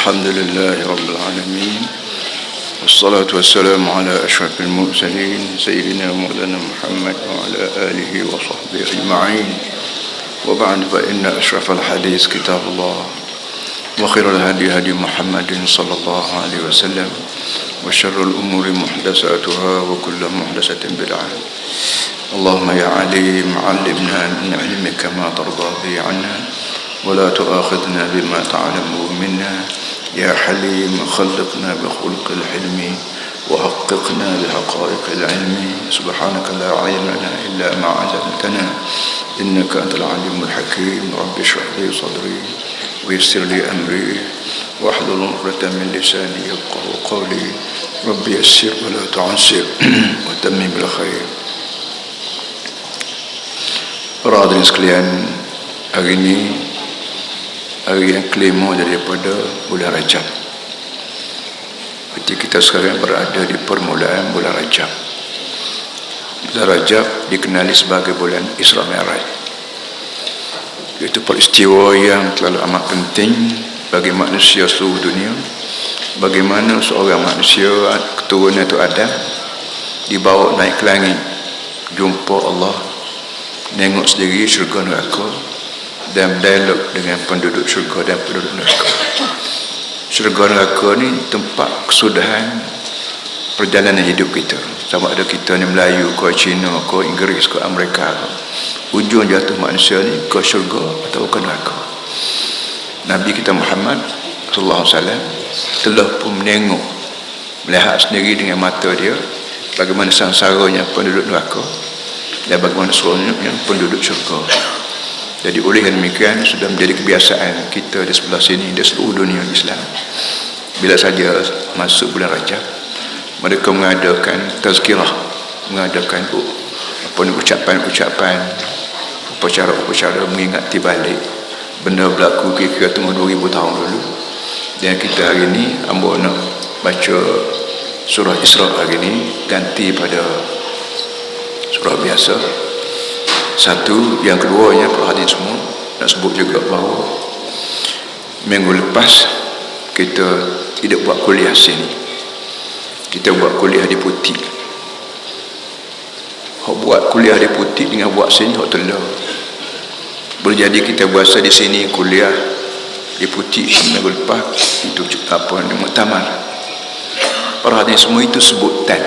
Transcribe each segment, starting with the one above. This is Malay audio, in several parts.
الحمد لله رب العالمين والصلاة والسلام على أشرف المرسلين سيدنا مولانا محمد وعلى آله وصحبه أجمعين وبعد فإن أشرف الحديث كتاب الله وخير الهدي هدي محمد صلى الله عليه وسلم وشر الأمور محدثاتها وكل محدثة بدعة اللهم يا عليم علمنا من علمك ما ترضى به عنا ولا تؤاخذنا بما تعلمه منا يا حليم خلقنا بخلق الحلم وحققنا بحقائق العلم سبحانك لا علم لنا إلا ما علمتنا إنك أنت العليم الحكيم رب اشرح لي صدري ويسر لي أمري واحلل عقدة من لساني يفقهوا قولي رب يسر ولا تعسر وتمم بالخير. Para hadirin sekalian, hari ini hari yang kelima daripada bulan Rajab. Berarti kita sekarang berada di permulaan bulan Rajab. Bulan Rajab dikenali sebagai bulan Isra Mi'raj. Itu peristiwa yang terlalu amat penting bagi manusia seluruh dunia. Bagaimana seorang manusia keturunan itu Adam dibawa naik ke langit, jumpa Allah, nengok sendiri syurga neraka dan dialog dengan penduduk syurga dan penduduk neraka. Syurga neraka ni tempat kesudahan perjalanan hidup kita. Sama ada kita ni Melayu ke Cina ke Inggeris ke Amerika, ujung jatuh manusia ni ke syurga atau ke neraka. Nabi kita Muhammad sallallahu alaihi wasallam telah pun menengok, melihat sendiri dengan mata dia bagaimana sangsaranya penduduk neraka dan bagaimana seronoknya penduduk syurga. Jadi oleh demikian sudah menjadi kebiasaan kita di sebelah sini, di seluruh dunia Islam, bila saja masuk bulan Rajab, mereka mengadakan tazkirah, mengadakan ucapan-ucapan, upacara-upacara mengingati balik benda berlaku kira-kira tengah 2000 tahun dulu. Dan kita hari ini hamba nak baca surah Isra hari ini ganti pada surah biasa. Satu, yang keduanya para hadirin semua nak sebut juga bahawa minggu lepas kita tidak buat kuliah sini, kita buat kuliah di Putih. Hak buat kuliah di Putih dengan buat sini hak telah. Boleh jadi kita berasa di sini kuliah di Putih minggu lepas itu apa muktamar. Para hadirin semua itu sebutan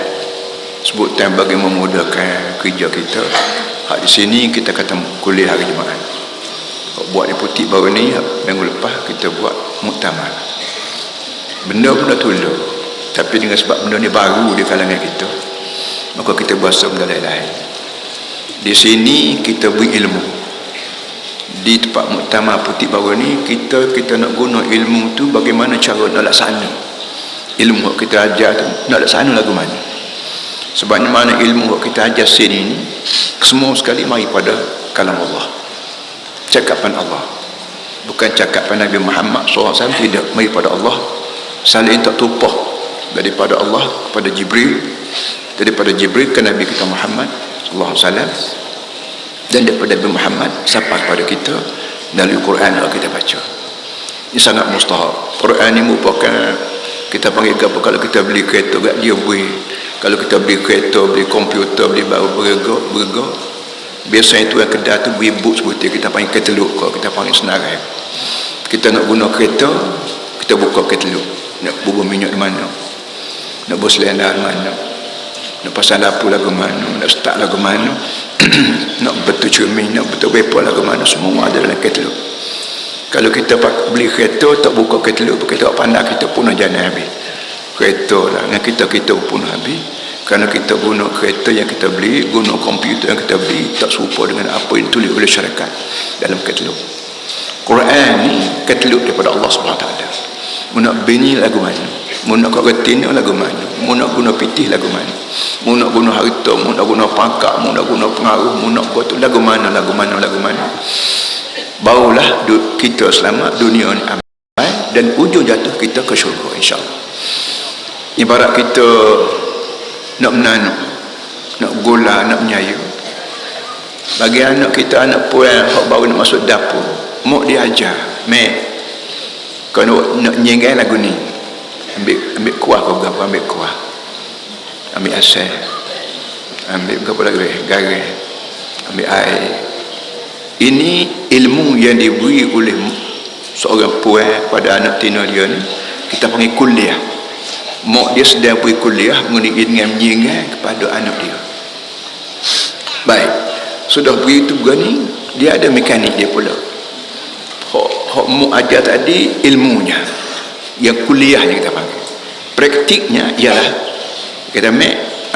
bagi memudahkan kerja kita. Hak di sini kita kata kuliah hari Jumaat. Buat di Putih baru ni minggu lepas kita buat muktamar. Benda-benda tolong, tapi dengan sebab benda ni baru di kalangan kita, maka kita bahasa benda lain-lain. Di sini kita beri ilmu. Di tempat muktamar Putih baru ni kita nak guna ilmu tu bagaimana cara nak laksana. Ilmu yang kita ajar tu nak laksana lagu mana? Sebab mana ilmu yang kita ajar sini ni semua sekali mari pada kalam Allah, cakapan Allah, bukan cakapan Nabi Muhammad SAW. Tidak, mari pada Allah, salin tak tumpah daripada Allah kepada Jibril, daripada Jibril ke Nabi kita Muhammad SAW, dan daripada Nabi Muhammad sampai kepada kita melalui Quran yang kita baca. Ini sangat mustahab. Quran ini merupakan, kita panggil apa, kalau kita beli kereta kat dia beri, kalau kita beli kereta, beli komputer, beli baru berga, biasanya itu yang kedai tu beri book seperti kita panggil katalog, kalau kita panggil senarai. Kita nak guna kereta, kita buka katalog, nak bubuh minyak di mana, nak bubuh selendang di mana, nak pasang lampu lagu mana, nak start lagu mana, nak betul cermin, nak betul wiper lagu mana, semua ada dalam katalog. Kalau kita beli kereta tak buka katalog, kita tak pandai, kita punah jalan habis. Kereta lah dengan kita pun habis, kerana kita guna kereta yang kita beli, guna komputer yang kita beli tak serupa dengan apa yang ditulis oleh syarikat dalam katalog. Quran ni katalog daripada Allah SWT. Mu nak bunyi lagu mana, mu nak kat retina lagu mana, mu nak guna pitih lagu mana, mu nak guna harta, mu nak guna pangkat, mu nak guna pengaruh, mu nak buat lagu mana. Barulah kita selamat dunia ni aman dan ujung jatuh kita ke syurga insya-Allah. Ibarat kita nak menanam, nak gula, nak menyayu. Bagi anak kita, anak puan hak baru nak masuk dapur, mak dia ajar, mek Kalau nak nyenggai lagu ni, ambil kuah kau berapa, ambil kuah, ambil asal, ambil berapa lagi, garam, ambil air. Ini ilmu yang diberi oleh seorang puan pada anak tina dia ni, kita panggil kuliah. Mak dia sedang beri kuliah mengenai dengan menyenggai kepada anak dia. Baik, sudah beri itu begini, dia ada mekanik dia pula. Hak mu ajar tadi ilmunya, yang kuliahnya kita panggil. Praktiknya ialah kita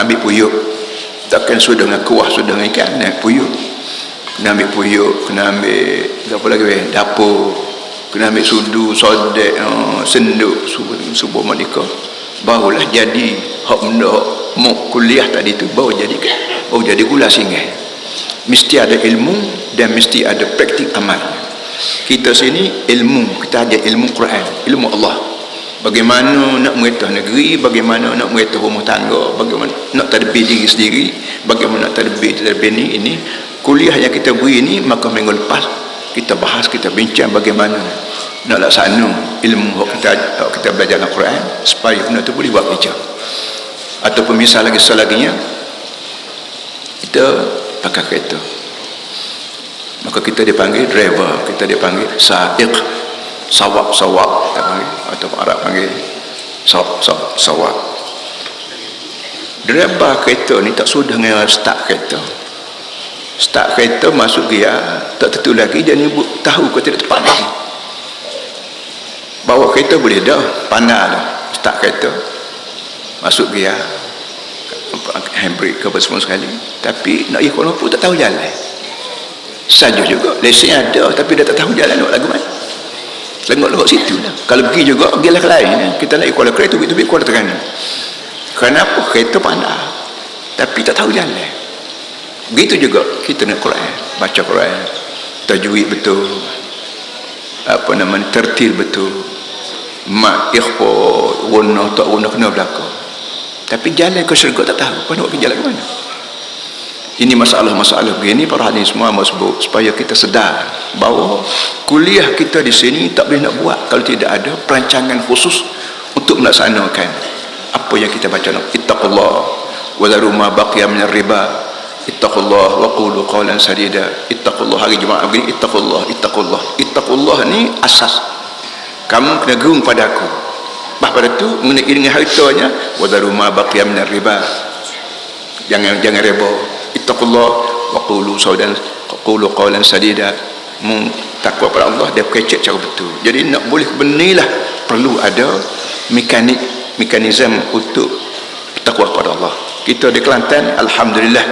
ambil puyuk, takkan sudah dengan kuah, sudah dengan ikan, nak puyuk, kena ambil puyuk, kena ambil apa lagi, dapur, kena ambil sudu, sodek, senduk, subuh madika, barulah jadi hak benda mu kuliah tadi tu, baru jadi gula singgah. Mesti ada ilmu dan mesti ada praktik amal. Kita sini ilmu, kita ada ilmu Quran, ilmu Allah. Bagaimana nak meretah negeri, bagaimana nak meretah rumah tangga, bagaimana nak tadbir diri sendiri, bagaimana nak tadbir ini kuliah yang kita beri ini. Maka minggu lepas kita bahas, kita bincang bagaimana nak laksana ilmu kita belajar Al-Quran supaya benda tu boleh buat kerja. Ataupun misal lagi selaginya kita pakai kereta, maka kita dipanggil driver, kita dipanggil sa'iq, sawak kita panggil, atau Arab panggil sawak. Driver kereta ni tak sudah dengan start kereta masuk gear, tak tentu lagi dia ni tahu kau tidak tepat lagi. Bawa kereta boleh dah, pandai dah start kereta, masuk gear, handbrake ke apa semua sekali, tapi nak ikut pun tak tahu jalan. Saja juga, lesen ada tapi dia tak tahu jalan nak lagu mana. Lengok situ lah. Kalau pergi juga, pergilah ke lain. Kita nak ikut kereta, kita pergi kuala Terengganu. Kenapa? Kereta pandai tapi tak tahu jalan. Begitu juga kita nak Quran, baca Quran, tajwid betul, tertil betul, mat, ikhfa, guna tak guna kena belakang. Tapi jalan ke syurga tak tahu, apa nak pergi jalan ke mana. Ini masalah-masalah begini para hadirin semua mahu sebut supaya kita sedar bahawa kuliah kita di sini tak boleh nak buat kalau tidak ada perancangan khusus untuk melaksanakan apa yang kita baca. Ittaqullah wa dharu ma baqiya min riba, ittaqullah wa qulu qawlan sadida. Ittaqullah, hari Jumaat begini, ittaqullah ni asas. Kamu kena gerung pada aku. Pada tu mengenai dengan hartanya, wa dharu ma baqiya min riba, jangan riba. Ittaqullah wa qulu qawlan sadida. Takwa pada Allah, dia kecek cara betul. Jadi nak boleh benilah perlu ada mekanisme untuk takwa pada Allah. Kita di Kelantan alhamdulillah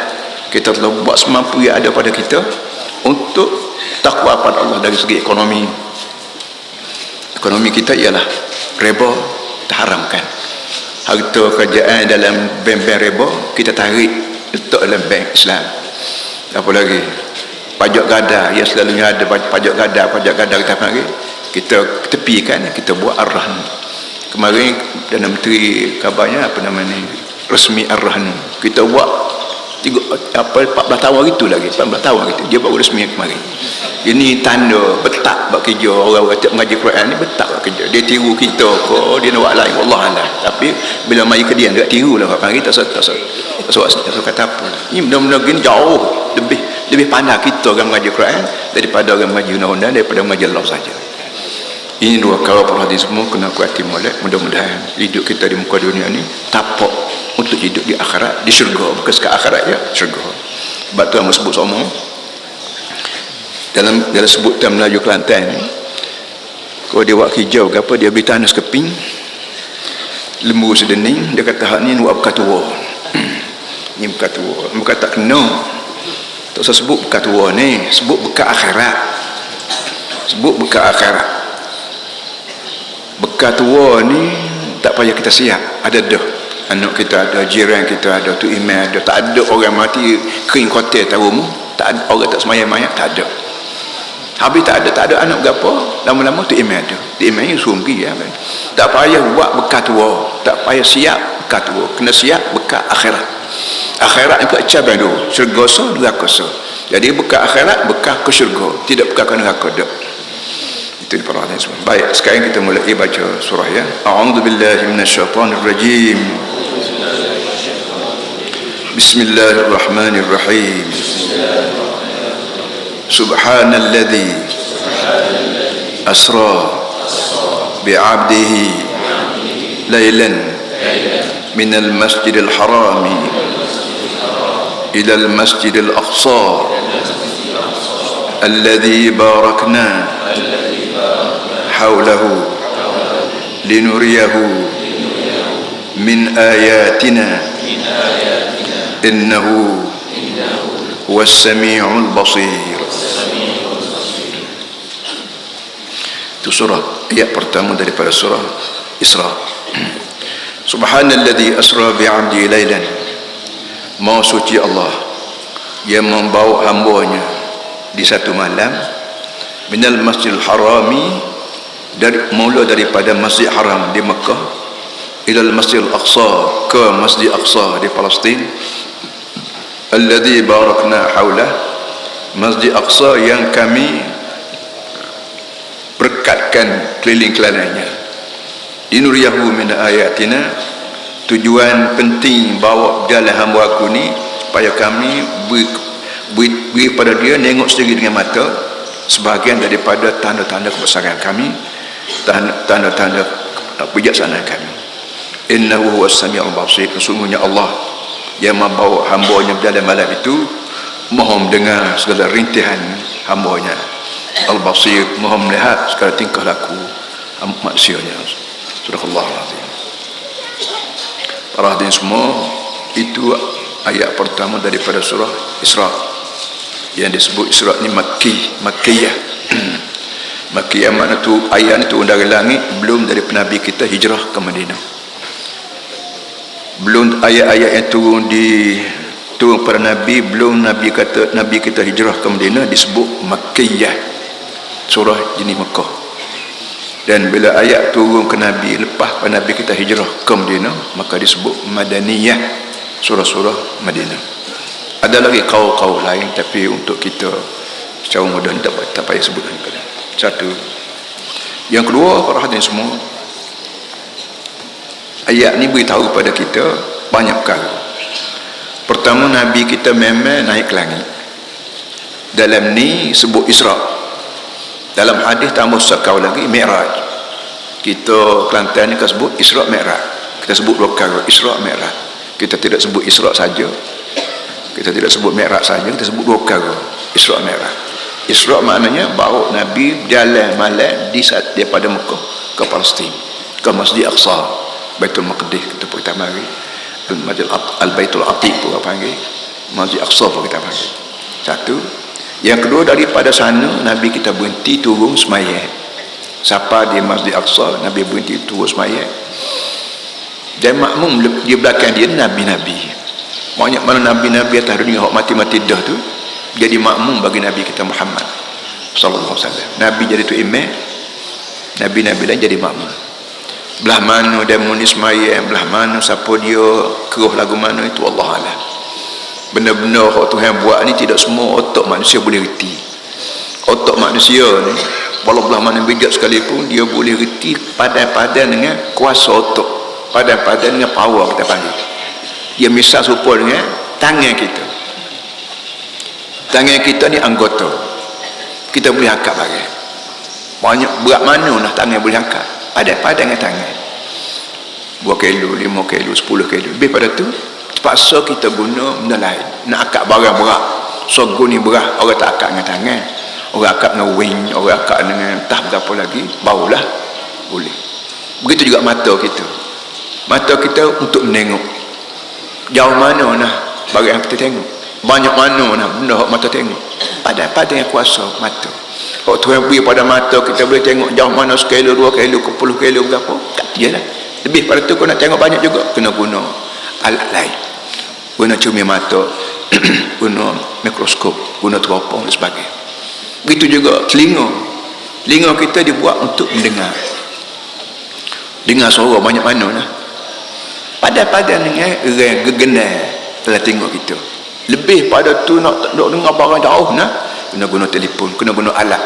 kita telah buat semampu yang ada pada kita untuk takwa pada Allah. Dari segi ekonomi kita ialah riba terharamkan. Harta kerajaan dalam bank-bank riba kita tarik letak dalam bank Islam. Apa lagi? Pajak gada yang selalunya ada, pajak gada kita panggil, kita tepikan, kita buat ar-rahn. Kemarin Perdana Menteri kabarnya resmi ar-rahn. Kita buat 14 tahun itu lagi, 14 tahun gitu. Dia baru resmi kemarin. Ini tanda betak buat kerja orang-orang tak mengaji Quran ni, betak buat kerja. Dia tiru kita ke, dia nak buat lain, wallahualam. Tapi bila mai ke dia tak tiru lah Pak Pagi, tak kata apa. Ini benda-benda gini jauh lebih pandai kita orang mengaji Quran daripada orang mengaji undang-undang, daripada mengaji Allah saja. Ini dua kalau para hadis semua kena kuati molek. Mudah-mudahan hidup kita di muka dunia ni tapak untuk hidup di akhirat, di syurga. Bukan sekat akhirat ya, syurga. Sebab tu yang sebut semua dalam sebutan Melayu Kelantan ni, kalau dia buat hijau ke apa, dia beri tanah sekeping lembu sedening, dia kata hak ni buat bekas tua. Ni bekas tua, bukan tak kena. Tak usah sebut bekas tua ni, sebut bekas akhirat. Sebut bekas akhirat. Bekas tua ni tak payah kita siap. Ada dah anak kita ada, jiran kita ada, tu imam ada. Tak ada orang mati kering kotel tahu mu, tak ada orang tak semayang-mayang, tak ada. Habis tak ada anak berapa, lama-lama tu imam ada. Tu imam ni suruh pergi ya, kan? Tak payah buat bekas tua, tak payah siap bekas tua, kena siap bekas akhirat. Akhirat itu cabang dulu, syurga so, neraka so. Jadi bekas akhirat, bekas ke syurga, tidak bekas ke neraka dak. Itu para hadirin semua. Baik, sekarang kita mulai baca surah ya. A'udzubillahi minasyaitonirrajim. Bismillahirrahmanirrahim. Subhanalladzi asra bi'abdihi laylan minal masjidil harami ilal masjidil aqsa alladzi barakna حوله لنريه من آياتنا إنه هو السميع البصير. Itu surah ayat pertama daripada surah Isra. Subhanalladzi asra bi'abdi lailan. Maha suci Allah yang membawa hamba-Nya di satu malam minal masjidil harami, mula daripada Masjid Haram di Mekah ilal Masjidil Aqsa, ke Masjid Aqsa di Palestin, alladzi barakna haulah, Masjid Aqsa yang kami berkatkan keliling-kelilingnya, linuriyahu min ayatina, tujuan penting bawa jalan hamba aku ni supaya kami beri pada dia tengok sendiri dengan mata sebahagian daripada tanda-tanda kebesaran kami, tanda-tanda kebijaksanaan kami. Innahu huwas samiul basir. Sesungguhnya Allah yang membawa hamba-Nya dalam malam itu maha mendengar segala rintihan hamba-Nya. Al-Basir, maha melihat segala tingkah laku manusianya. Subhanallahul azim. Para hadirin semua, itu ayat pertama daripada surah Isra yang disebut Isra ni Makkiyah. Makkiyah makna tu ayat itu dari langit, belum dari Nabi kita hijrah ke Madinah. Belum ayat-ayat yang turun pada Nabi, belum Nabi kita hijrah ke Madinah, disebut Makkiyah, surah jenis Mekah. Dan bila ayat turun ke Nabi lepas pada Nabi kita hijrah ke Madinah, maka disebut Madaniyah, surah-surah Madinah. Ada lagi kaul-kaul lain, tapi untuk kita secara mudah tak payah sebutkan. Satu. Yang kedua, para hadirin semua, ayat ni beritahu pada kita banyak perkara. Pertama, Nabi kita memang naik ke langit. Dalam ni sebut Isra. Dalam hadis tambah sekau lagi Mi'raj. Kita Kelantan ni kita sebut Isra Mi'raj. Kita sebut dua perkara, Isra Mi'raj. Kita tidak sebut Isra saja, kita tidak sebut Mi'raj saja, kita sebut dua perkara, Isra Mi'raj. Isra maknanya bawa Nabi jalan malam daripada Mekah ke Palestin, ke Masjid Aqsa, Baitul Maqdis kita pertama hari, Al-Baitul Atiq tu apa panggil, Masjid Aqsa pun kita panggil. Satu. Yang kedua, daripada sana Nabi kita berhenti turun sembahyang. Siapa di Masjid Aqsa, Nabi berhenti turun sembahyang. Dan makmum di belakang dia Nabi-Nabi. Banyak mana Nabi-Nabi atas dunia hak mati-mati dah tu jadi makmum bagi Nabi kita Muhammad sallallahu alaihi wasallam. Nabi jadi tu imam, Nabi-Nabi lain jadi makmum. Belah mana dia muni sembahyang, belah mana siapa dia keruh lagu mana, itu Allah alam. Benda-benda hak Tuhan buat ni tidak semua otak manusia boleh reti. Otak manusia ni walau belah mana bijak sekalipun, dia boleh reti padan-padan dengan kuasa otak, padan-padan dengan power kita panggil. Dia misal serupa dengan tangan kita. Tangan kita ni anggota, kita boleh angkat bagai banyak, berat mana nak tangan boleh angkat, padan-padan dengan tangan 2 kilo, 5 kilo, 10 kilo, lebih pada tu terpaksa kita guna benda lain nak angkat barang berat. Sogo ni berat, orang tak angkat dengan tangan, orang angkat dengan wing, orang angkat dengan entah berapa lagi, barulah boleh. Begitu juga mata kita. Mata kita untuk menengok jauh mana nah barang yang kita tengok, banyak mana nah benda hak mata tengok, pada yang kuasa mata. Hak Tuhan beri pada mata, kita boleh tengok jauh mana, 1 kilo, 2 kilo, 10 kilo berapa, tak dia lah. Lebih pada tu, kau nak tengok banyak juga, kena guna alat lain, guna cermin mata, guna mikroskop, guna teropong dan sebagainya. Begitu juga telinga kita dibuat untuk mendengar, dengar suara banyak mana lah. Padan-padan dengan gegenar dalam tengok kita. Lebih pada tu nak dengar barang jauh nah, kena guna telefon, kena guna alat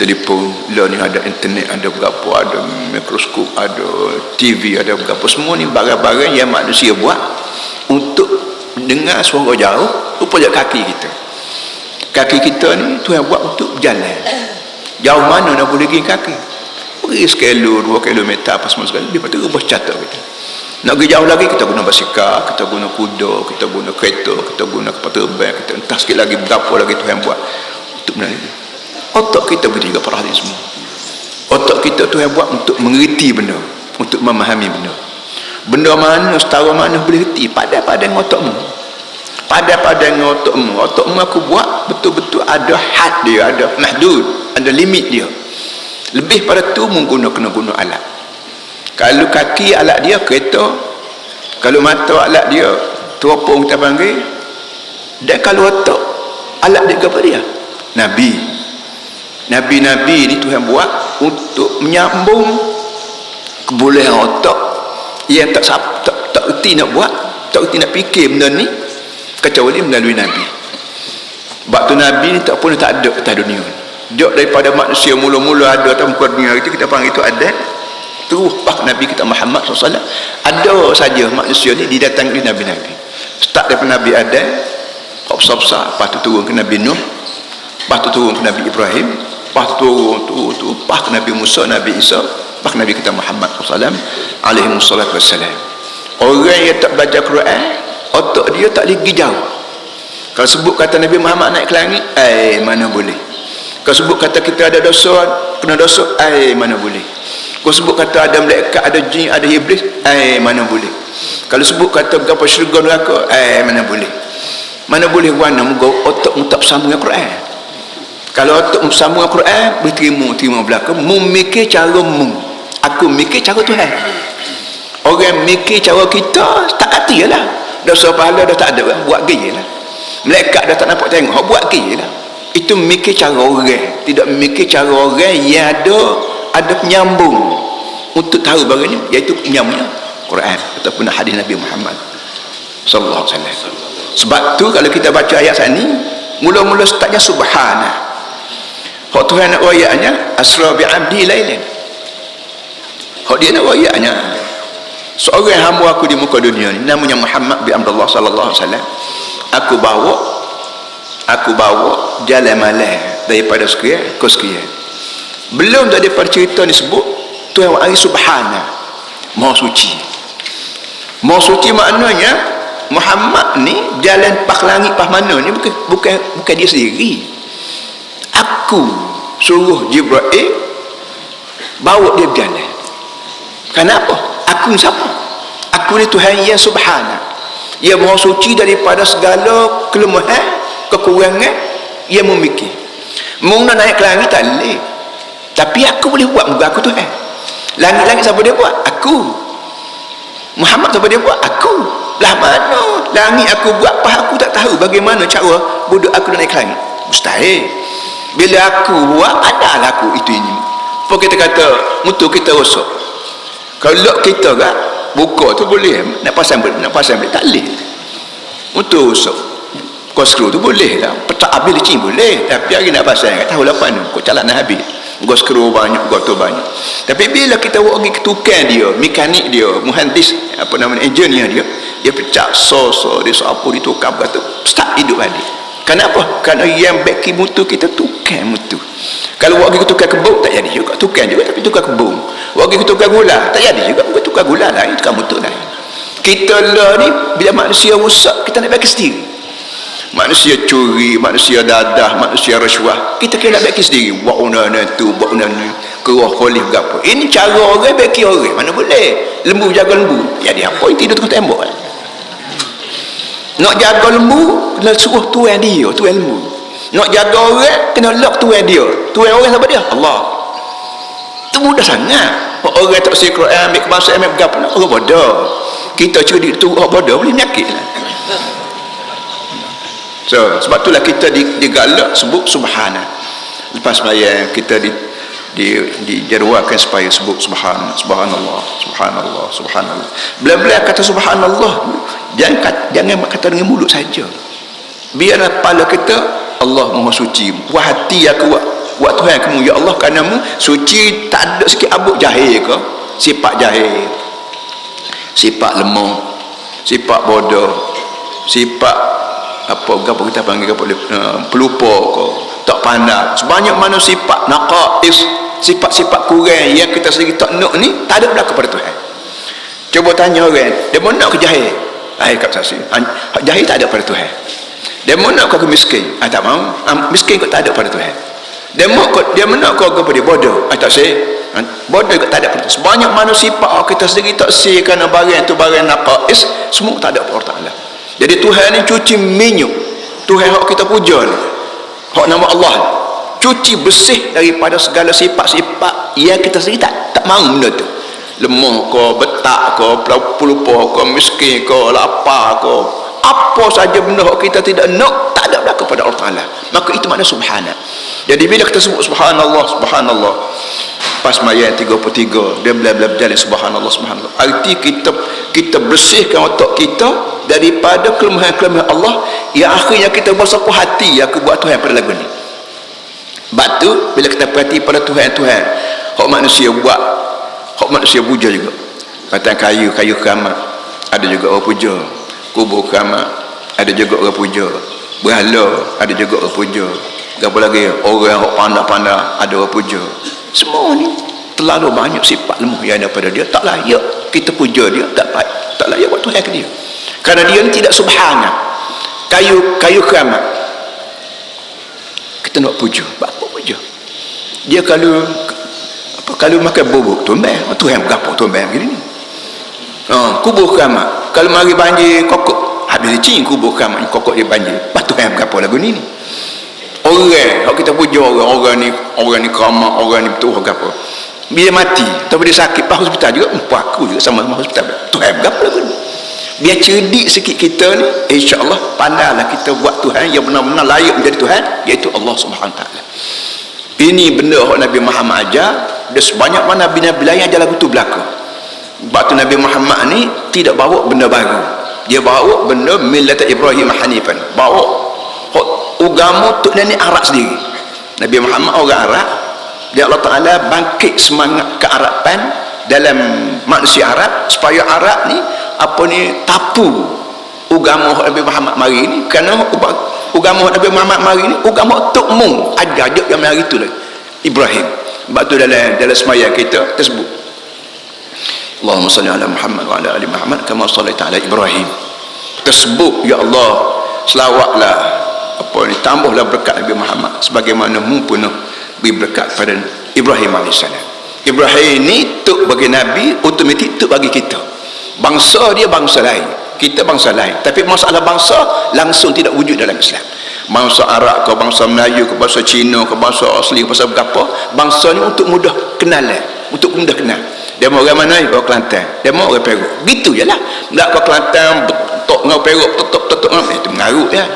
telefon lah ni, ada internet, ada berapa, ada mikroskop, ada TV, ada berapa, semua ni barang-barang yang manusia buat untuk dengar suara jauh. Rupanya kaki kita ni Tuhan buat untuk berjalan. Jauh mana nak boleh pergi kaki? Pergi sekilo, 2 kilometer apa semua sekali, lepas tu rubah catat kita. Nak pergi jauh lagi, kita guna basikal, kita guna kuda, kita guna kereta, kita guna kapal terbang, kita entah sikit lagi berapa lagi Tuhan buat untuk melalui. Otak kita bertiga perhati semua. Otak kita Tuhan buat untuk mengerti benda, untuk memahami benda. Benda mana, setara mana boleh reti, pada-pada dengan otakmu. Pada-pada dengan otakmu. Otakmu aku buat betul-betul ada had dia, ada mahdud, ada limit dia. Lebih pada tu kena guna alat. Kalau kaki alat dia kereta, kalau mata alat dia teropong kita panggil, dan kalau otak alat dia apa dia? Nabi ni Tuhan buat untuk menyambung kebolehan otak yang tak erti nak buat, tak erti nak fikir benda ni, kecuali melalui Nabi. Sebab tu Nabi ni tak pernah tak ada atas dunia ni. Dia daripada manusia mula-mula ada atas muka dunia itu, kita panggil itu ada. Terus Nabi kita Muhammad SAW ada saja manusia ni didatangi oleh Nabi-Nabi. Start daripada Nabi Adam, besar-besar, lepas tu turun ke Nabi Nuh, lepas tu turun ke Nabi Ibrahim, lepas tu turun lepas ke Nabi Musa, Nabi Isa, lepas ke Nabi kita Muhammad SAW alaihi wassalatu wassalam. Orang yang tak baca Quran, otak dia tak boleh pergi jauh. Kalau sebut kata Nabi Muhammad naik ke langit, mana boleh. Kalau sebut kata kita ada dosa, kena dosa, mana boleh. Kalau sebut kata ada malaikat, ada jin, ada iblis, mana boleh. Kalau sebut kata berapa syurga neraka, mana boleh. Mana boleh warna muka otakmu tak bersama dengan Quran. Kalau otakmu bersama dengan Quran, boleh terima belakang. Memikir cara aku mikir cara Tuhan. Orang mikir cara kita, tak hati lah. Dosa pahala dah tak ada, buat gaya lah. Malaikat dah tak nampak tengok, buat gaya lah. Itu mikir cara orang, tidak mikir cara orang yang ada penyambung untuk tahu bagian ni, iaitu penyambungnya Quran ataupun hadis Nabi Muhammad sallallahu alaihi wasallam. Sebab tu kalau kita baca ayat ni, mula-mula startnya subhana. Hak Tuhan nak ayatnya asra bi 'abdi lailan. Hak dia nak ayatnya seorang hamba aku di muka dunia ni namanya Muhammad bin Abdullah sallallahu alaihi wasallam. Aku bawa jalan malam daripada sekian ke sekian. Belum daripada cerita ni sebut Tuhan hari subhana, maha suci. Maha suci maknanya Muhammad ni jalan pas langit pas mana ni bukan dia sendiri. Aku suruh Jibril bawa dia berjalan. Kenapa? Aku ni siapa? Aku ni Tuhan yang subhana, yang maha suci daripada segala kelemahan, kekurangan yang memikir. Mungkin naik ke langit tak boleh, tapi aku boleh buat muka aku Tuhan. Langit-langit siapa dia buat? Aku. Muhammad siapa dia buat? Aku. Lah mana langit aku buat, pas aku tak tahu bagaimana cara budak aku naik ke langit. Mustahil. Bila aku buat, adalah aku itu ini. Apa kita kata mutu kita rosak, kalau lock kita kan buka tu boleh, nak pasang boleh, tak boleh. Mutu rosak, kau skru tu boleh lah, petak habis licin boleh, tapi hari nak pasang tak tahu lapan kau calan nak habis, kau skru banyak, kau tu banyak. Tapi bila kita pergi ke tukang dia, mekanik dia, muhandis, apa namanya, engineer dia pecah so dia apa ditukar kata start hidup balik. Kenapa? Kerana yang baki mutu kita tukang mutu. Kalau pergi ke tukang kebun tak jadi juga, tukang juga tapi tukang kebun. Pergi ke tukang gula tak jadi juga, bukan tukang gula lain, tukang mutu lain. Kita lah ni bila manusia rusak, kita nak bagi sendiri. Manusia curi, manusia dadah, manusia rasuah, kita kena bagi sendiri. Buat undang-undang tu, buat undang-undang kerah kolih berapa. Ini cara orang bagi orang, mana boleh. Lembu jaga lembu, jadi apa yang tidur tengah tembok. Nak jaga lembu, kena suruh tuan dia, tuan lembu. Nak jaga orang, kena lock tuan dia. Tuan orang siapa dia? Allah. Itu mudah sangat. Orang tak si Quran, ambil kebahasa, ambil berapa, orang bodoh. Kita curi tu, orang bodoh, boleh menyakit lah. So, sebab itulah kita digalak sebut subhana. Lepas sembahyang kita dijadualkan supaya sebut subhanallah, subhanallah. Bila-bila kata subhanallah, jangan kata dengan mulut saja. Biarlah kepala kita Allah Maha Suci. Buat hati aku buat Tuhan kamu ya Allah kerana mu suci, tak ada sikit abuk jahil ke, sifat jahil, sifat lemah, sifat bodoh, sifat apa kita panggil pelupa ke, tak pandai, sebanyak mana sifat naqais, sifat-sifat kurang yang kita sendiri tak nak ni, tak ada berlaku pada Tuhan. Cuba tanya orang, dia mau nak ke jahil? Kat saksi, jahil tak ada pada Tuhan. Dia mau nak ke miskin? Tak mau. Miskin kau tak ada pada Tuhan. Dia mau nak kau kepada bodoh? Tak say. Bodoh kau tak ada pada Tuhan. Sebanyak mana sifat kita sendiri tak say kerana barang tu barang naqais, semua tak ada pada Allah Ta'ala. Jadi Tuhan ni cuci minyak. Tuhan hak kita puja ni, hak nama Allah ni, cuci bersih daripada segala sifat-sifat yang kita sendiri tak mahu benda tu. Lemah ke, betak ke, pelupa ke, miskin ke, lapar ke, apa saja benda kita tidak nak, tak ada berlaku pada Allah Ta'ala. Maka itu makna subhana. Jadi bila kita sebut subhanallah, subhanallah, pas mayat 33 dia bela-bela berjalan subhanallah, subhanallah, arti kita bersihkan otak kita daripada kelemahan-kelemahan Allah yang akhirnya kita berasa puas hati aku buat Tuhan pada lagu ni. Sebab tu bila kita perhati pada Tuhan hak manusia buat, hak manusia puja juga. Kata kayu keramat, ada juga orang puja. Kubur keramat, ada juga orang puja. Berhala, ada juga orang puja. Apa lagi? Orang yang pandai-pandai, ada orang puja. Semua ni terlalu banyak sifat lemah yang ada pada dia, tak layak kita puja dia, tak layak buat Tuhan ke dia. Kerana dia ni tidak subhana. Kayu keramat, kita nak puja, apa puja? Dia kalau makan bubuk tumbang, Tuhan berapa tumbang begini ni? Kubur keramat, kalau mari banjir kokok, habis cing kubur keramat kokok dia banjir, Tuhan berapa lagu ni? Orang kalau kita puja orang ni keramat, orang ni betul apa, bila mati atau dia sakit pas hospital juga, aku juga sama hospital, Tuhan berapa lagu ni? Biar cerdik sikit kita ni, insya-Allah pandailah kita buat Tuhan yang benar-benar layak menjadi Tuhan, iaitu Allah Subhanahu Wa Taala. Ini benda yang Nabi Muhammad ajar, dan sebanyak mana Nabi-Nabi lain ajar lagu tu belaka. Sebab tu Nabi Muhammad ni tidak bawa benda baru, dia bawa benda millat Ibrahim Hanifan, bawa agama tu nenek Arab sendiri. Nabi Muhammad orang Arab, dia Allah Ta'ala bangkit semangat kearaban dalam manusia Arab supaya Arab ni tapu agama Nabi Muhammad mari ni. Kerana agama Nabi Muhammad mari ni agama tok mung ada yang hari tu lah Ibrahim. Sebab tu dalam semaya kita tersebut Allahumma salli ala Muhammad wa ala ali Muhammad kama sallaita ala Ibrahim. Tersebut ya Allah selawatlah tambahlah berkat Nabi Muhammad sebagaimana mu pun beri berkat pada Ibrahim AS. Ibrahim ni tok bagi Nabi, otomatik tok bagi kita. Bangsa dia bangsa lain, kita bangsa lain, tapi masalah bangsa langsung tidak wujud dalam Islam. Bangsa Arab ke, bangsa Melayu ke, bangsa Cina ke, bangsa asli ke, bangsa berapa, bangsa ni untuk mudah kenalan, untuk mudah kenal. Dia mau orang mana? Orang Kelantan. Dia mau orang Perak. Gitu je lah. Tak ke Kelantan betok dengan Perak, tetok itu mengarut ya.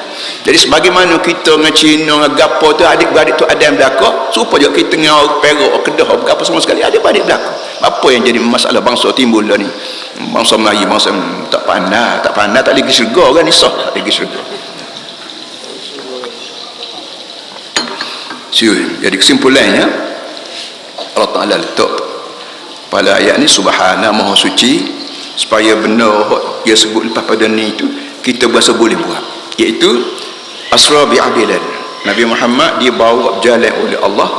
Jadi sebagaimana kita dengan Cina dengan gapo tu adik-beradik tu ada yang berlaku, supaya kita dengan orang Perak, orang Kedah, orang gapo semua sekali adik-beradik berlaku. Apa yang jadi masalah bangsa timbul lah ni? Bangsa Melayu, bangsa tak pandai tak lagi syurga kan, nisah tak lagi syurga. Jadi kesimpulannya Allah Ta'ala letak pada ayat ni subhana maha suci, supaya benda dia sebut lepas pada ni itu kita berasa boleh buat, iaitu asra bi'adilan. Nabi Muhammad dia bawa berjalan oleh Allah,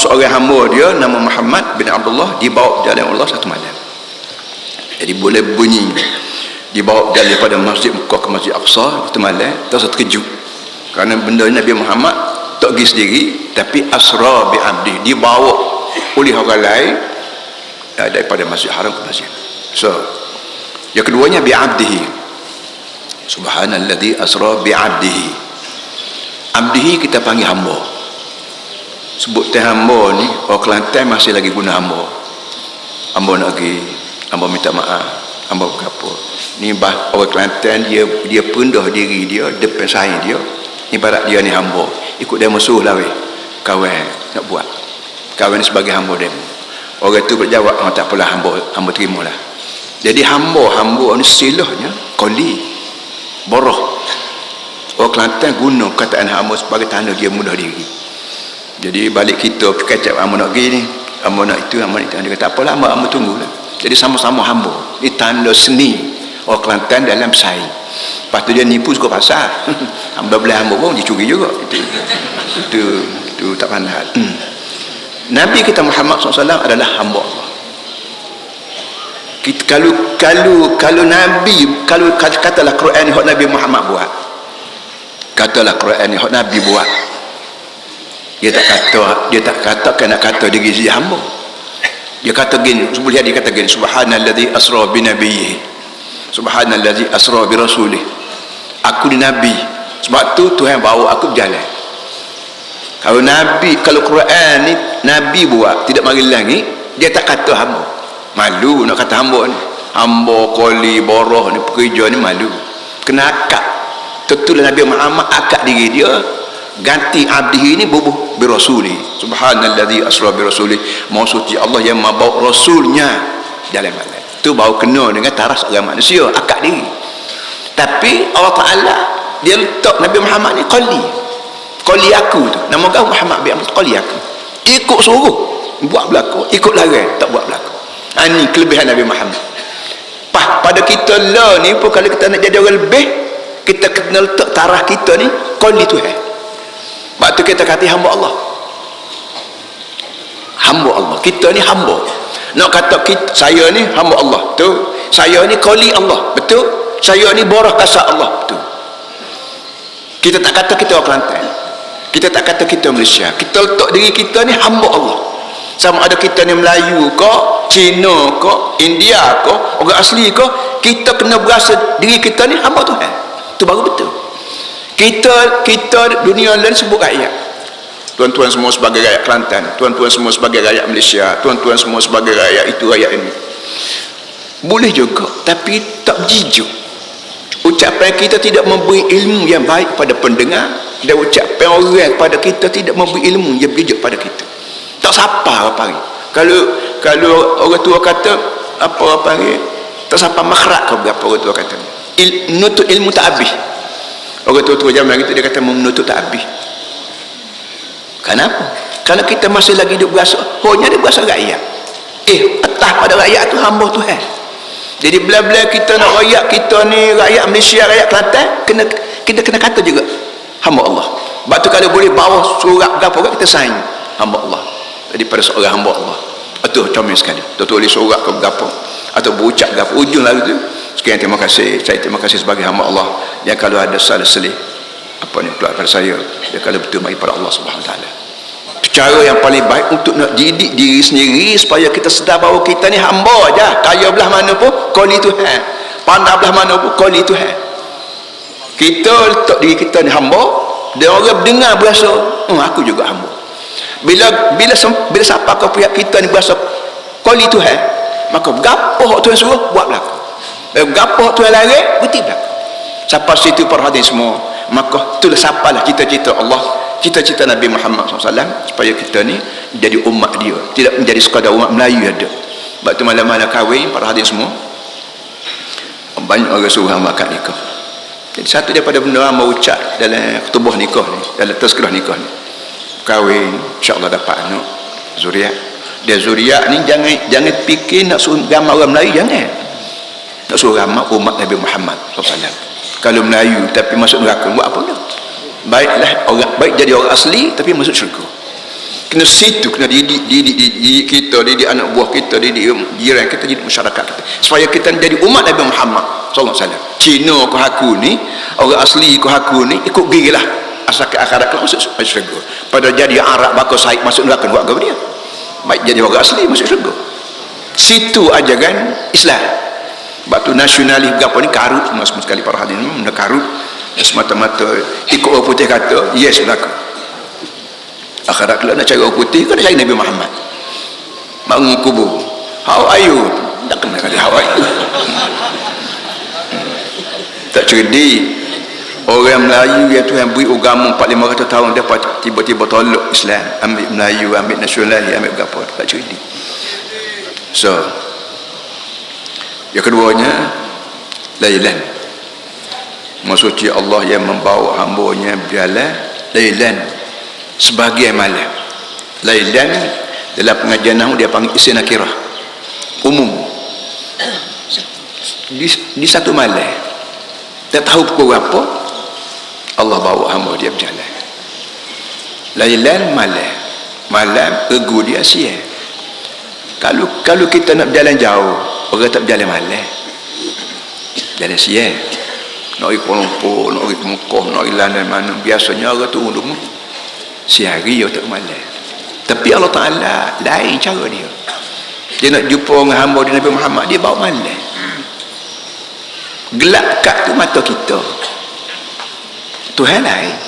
seorang hamba dia nama Muhammad bin Abdullah, dibawa berjalan oleh Allah satu malam. Jadi boleh bunyi dibawa berjalan daripada Masjid Mekah ke Masjid Aqsa satu malam, terasa terkejut kerana benda Nabi Muhammad tak pergi sendiri, tapi asra bi'abdi, dibawa oleh orang lain daripada Masjid Haram ke Masjid. So yang keduanya bi'abdihi, subhanalladzi asra bi'abdihi. Abdihi kita panggil hamba. Sebut hamba ni orang Kelantan masih lagi guna hamba. Hamba nak pergi, hamba minta maaf, hamba berapa. Ni orang Kelantan dia pendah diri dia depan saing dia. Ibarat dia ni hamba, ikut dia musuh lah kawan nak buat kawan sebagai hamba dia. Orang tu berjawab, tak apalah, hamba terimalah. Jadi hamba ni silahnya qali boroh. Orang Kelantan guna kataan hamba sebagai tanda dia mudah diri. Jadi balik kita kecap hamba nak pergi ni, hamba nak itu, hamba nak itu, dia kata apalah hamba tunggulah. Jadi sama-sama hamba. Ini tanda seni orang Kelantan dalam bersaing. Lepas tu dia nipu suka pasar. Hamba belah hamba pun dicuri juga. Itu tak pandai. Nabi kita Muhammad SAW adalah hamba Allah. Kita, kalau Nabi, kalau katalah Quran ni hak Nabi Muhammad buat, katalah Quran ni hak Nabi buat, dia tak kata kena kata diri dia hamba. Dia kata gini, sebelum dia kata gini, subhanallazi asra bi nabiyhi, subhanallazi asra bi rasulih, aku ni nabi, sebab tu Tuhan bawa aku berjalan. Kalau Nabi, kalau Quran ni Nabi buat, tidak mari lagi, dia tak kata hamba. Malu nak kata hamba ni, hamba koli boroh ni, pekerja ni malu, kena akad. Tentulah Nabi Muhammad akad diri dia, ganti abdi ini bubuh bi rasuli, subhanallazi asra bi rasuli, maha suci Allah yang membawa rasulnya jalan malam. Tu baru kena dengan taras orang manusia, akad diri. Tapi Allah Taala dia letak Nabi Muhammad ni qali aku tu, nama kau Muhammad bin Abdul qali aku, ikut suruh buat berlaku, ikut larang tak buat berlaku. Ini kelebihan Nabi Muhammad. Pada kita lah ni pun, kalau kita nak jadi orang lebih, kita kena letak tarah kita ni qali Tuhan. Sebab tu kita kata hamba Allah, hamba Allah. Kita ni hamba. Nak kata kita, saya ni hamba Allah, betul. Saya ni qali Allah, betul. Saya ni borah kasar Allah, betul. Kita tak kata kita orang Kelantan, kita tak kata kita Malaysia, kita letak diri kita ni hamba Allah. Sama ada kita ni Melayu ke, Cina ke, India ke, orang asli ke, kita kena berasa diri kita ni hamba Tuhan. Itu baru betul. Kita dunia lain sebut rakyat. Tuan-tuan semua sebagai rakyat Kelantan, tuan-tuan semua sebagai rakyat Malaysia, tuan-tuan semua sebagai rakyat itu, rakyat ini. Boleh juga, tapi tak berjijuk. Ucapan kita tidak memberi ilmu yang baik pada pendengar, dan ucapan orang kepada kita tidak memberi ilmu yang bijak pada kita. Tak sapa apa hari. Kalau orang tua kata apa hari, tak sapa makhrak ke berapa orang tua kata. Menuntut ilmu tak habis. Orang tua zaman kita dia kata menuntut tak habis. Kenapa? Kerana kita masih lagi duduk berasa, hanya dia berasa rakyat. Atas pada rakyat tu hamba Tuhan. Jadi bila-bila kita nak rakyat kita ni, rakyat Malaysia, rakyat Kelantan, kita kena kata juga hamba Allah. Sebab tu kalau boleh bawa surat berapa kita sign hamba Allah daripada seorang hamba Allah. Itu comel sekali. Tu tulis surat ke berapa atau berucap berapa, ujung lalu tu sekian, terima kasih, saya terima kasih sebagai hamba Allah yang kalau ada salah selih apa ni keluar pada saya, dia kalau betul mari pada Allah Subhanahu Wa Taala. Cara yang paling baik untuk nak didik diri sendiri supaya kita sedar bahawa kita ni hamba aja. Kaya belah mana pun qali Tuhan, pandai belah mana pun qali Tuhan. Kita letak diri kita ni hamba, dan orang dengar berasa aku juga hamba. Bila siapa kau pihak kita ni berasa qali Tuhan, maka gapo hak Tuhan suruh buat berlaku, gapo hak Tuhan larang berhenti berlaku. Siapa situ perhatian semua, maka itulah siapalah cita-cita Allah, cita-cita Nabi Muhammad SAW, supaya kita ni jadi umat dia, tidak menjadi sekadar umat Melayu ada. Sebab tu malam-malam kahwin, para hadirin semua, banyak orang suruh hamba akad nikah. Jadi satu daripada benda hamba ucap dalam khutbah nikah ni, dalam tazkirah nikah ni, kahwin insya-Allah dapat anak zuriat. Dia zuriat ni jangan fikir nak suruh ramai orang Melayu, jangan. Nak suruh ramai umat Nabi Muhammad SAW. Kalau Melayu tapi masuk neraka, buat apa dah? Baiklah orang baik jadi orang asli tapi masuk syurga. Kena situ, kena didik kita, didik anak buah kita, didik jiran kita, didik masyarakat kita, supaya kita jadi umat Nabi Muhammad sallallahu alaihi wasallam. Cina ko aku ni, orang asli ko aku ni ikut gigilah asal ke akhirat kalau masuk syurga. Pada jadi Arab bakal Said masuk neraka, buat apa dia? Baik jadi orang asli masuk syurga. Situ ajaran Islam. Batu nasionalis berapa ni karut semua sekali para hadirin, benda karut semata-mata ikut orang putih kata yes berlaku. Akhirat kalau nak cari orang putih kena cari Nabi Muhammad. Bangun kubur, how are you? Tak kena kata how are you. Tak cerdik orang Melayu yang Tuhan beri agama 400-500 tahun dapat tiba-tiba tolak Islam, ambil Melayu, ambil nasionalis, ambil berapa, tak cerdik. So yang keduanya lailan, Maksudnya Allah yang membawa hamba-Nya berjalan lailan sebahagian malam. Lailan dalam pengajian nahwu dia panggil isim nakirah umum. Di satu malam tak tahu pukul berapa Allah bawa hamba dia berjalan. Lailan malam regu dia siang. Kalau kita nak berjalan jauh, orang tak berjalan malam, jalan siang. Nak pergi Kuala Lumpur, nak pergi ke Mekah, nak pergi London mana, biasanya orang turun rumah sehari atau malam. Tapi Allah Ta'ala lain cara dia. Dia nak jumpa dengan hamba di Nabi Muhammad, dia bawa malam. Gelap kat tu mata kita, Tuhan lain.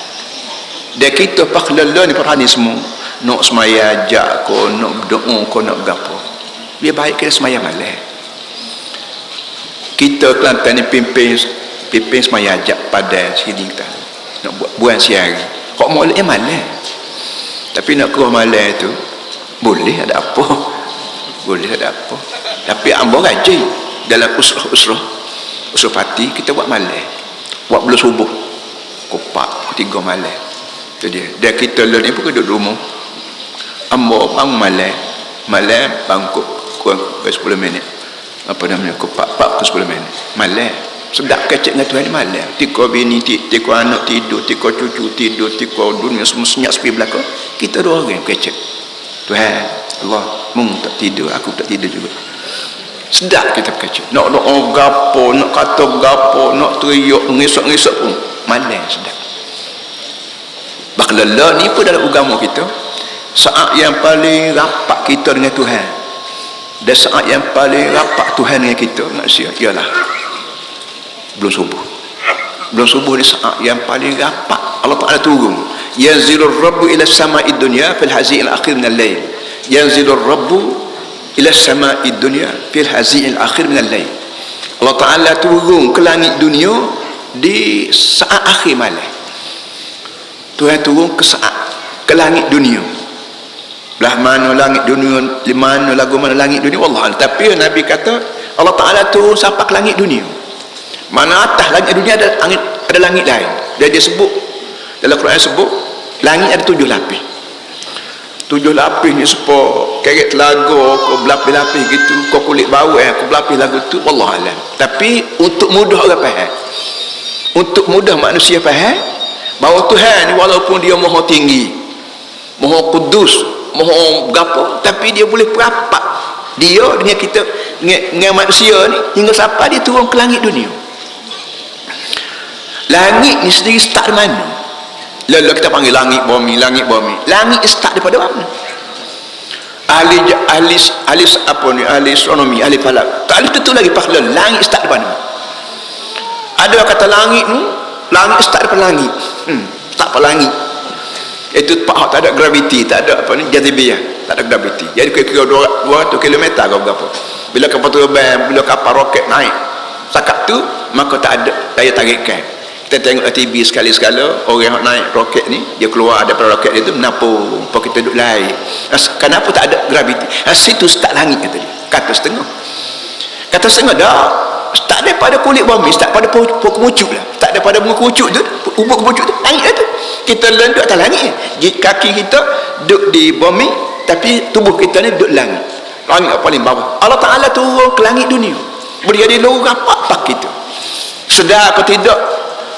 Dan kita paklala ni perhani semua, nak semaya ajak ko, nak berdoa ko, nak berapa, dia baik kita semaya malam. Kita Kelantan ni pimpin semaya ajak pada sini kita nak buat siang. Kok moleknya malam. Tapi nak keluar malam tu boleh ada apa? Boleh ada apa? Tapi ambo gaji dalam usrah pati kita buat malam. Buat belum subuh. Kopak 3 malam. Tu dia. Dan kita learn ni pun duduk rumah. Ambo bangun malam bangkuk kurang 10 minit. Apa namanya? Kopak 10 minit. Malam. Sedap kecek dengan Tuhan malam. Tika bini, tika anak tidur, tika cucu tidur, tika dunia semua senyap sepi belakang. Kita dua orang kecek. Tuhan, Allah, mung tak tidur, aku tak tidur juga. Sedap kita kecek. Nak doa gapo, nak kata gapo, nak teriak, ngisap-ngisap pun malam sedap. Baklala ni pun dalam agama kita, saat yang paling rapat kita dengan Tuhan. Dan saat yang paling rapat Tuhan dengan kita manusia ialah belum subuh ni saat yang paling rapat Allah Ta'ala turun. Yanzilur Rabbu ila sama'id dunya fil hazi'il akhir minal layl. Yanzilur Rabbu ila sama'id dunya fil hazi'il akhir minal layl. Allah Ta'ala turun ke langit dunia di saat akhir malam. Tuhan turun ke langit dunia. Belah mana langit dunia, di mana lagu mana langit dunia, wallah. Tapi Nabi kata Allah Ta'ala turun sampai ke langit dunia. Mana atas langit dunia ada langit lain. Dia sebut dalam Quran sebut langit ada 7 lapis. 7 lapis ni sepo keret telaga ko berlapis-lapis gitu, ko kulit bau ko berlapis lagu tu, wallah alam. Tapi untuk mudah orang faham, untuk mudah manusia faham bahawa Tuhan ni walaupun dia maha tinggi, maha kudus, maha gapo, tapi dia boleh perapat dia dengan kita, dengan manusia ni hingga sampai dia turun ke langit dunia. Langit ni sendiri start dari mana? Lalu kita panggil langit bumi. Langit start daripada mana? Ahli astronomi, ahli falak, tak tentu lagi paklal langit start daripada mana. Ada yang kata langit ni, langit start daripada langit. Tak apa langit. Itu tak ada graviti, tak ada apa ni, jazibiyah, tak ada graviti. Jadi kira-kira 200 km ke berapa. Bila kapal terbang, bila kapal roket naik setakat tu, maka tak ada daya tarikan. Kita tengok TV sekali-sekala orang yang naik roket ni, dia keluar daripada roket dia tu menapung, apa kita duduk lain. Kenapa tak ada graviti? Situ start langit kata dia. Kata setengah dah start daripada kulit bumi, start pada pokok kemucuk lah, start daripada bunga kemucuk tu, ubuk kemucuk tu, langit tu. Kita duduk atas langit, kaki kita duduk di bumi, tapi tubuh kita ni duduk langit yang paling bawah. Allah Ta'ala turun ke langit dunia, berjadi lorong rapat kita. Sedar atau tidak